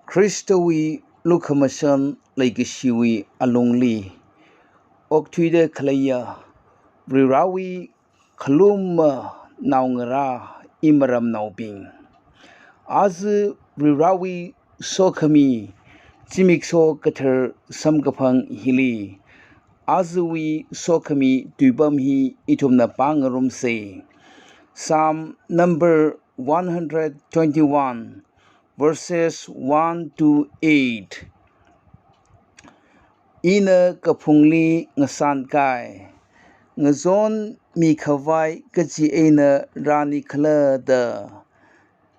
Christowi Lukamasan Lakishiwi Alongli Oktwide Kalaya Rirawi Kaluma Naungara Imaram Naubing Az Rirawi Sokami Jimikso Kater Samgapang Hili Azwi Sokami Dubamhi Itumna Pangarum say Psalm number 121 verses 1 to 8 Ina kapungli ngasan kai ngazon mi khawai kachi ena rani khala da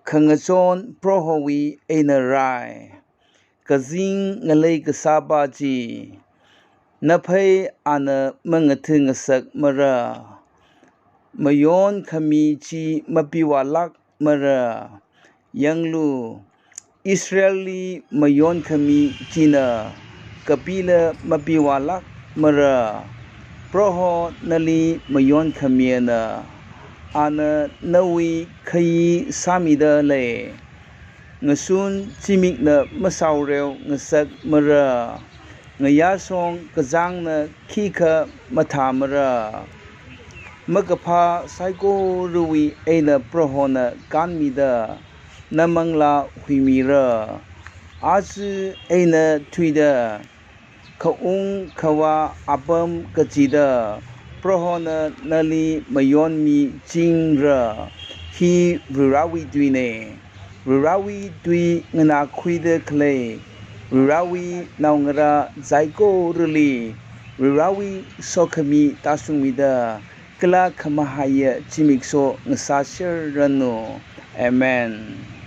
khangazon prohowi ena rai kazing ngalai kasaba ji naphai ana mangathu ngasak mara mayon khami chi mapiwalak mara yanglu Israeli mayon kami China kapila mapiwalak mara proho nali mayon kami na ana nawi khayi samida le ngasun chimik na masaureu ngasak mara ngayasong kazang na khika matha mara magapha saiko ruwi aina proho na kanmida namangla huimira az aina tuida kaung kawa abam kachida prohona nali mayonmi jingra hi rurawi duine rurawi dui ngana khuide khle rurawi naungara zaiko ruli rurawi sokhami tasungmida kala khamahaya chimikso ngasashir rano amen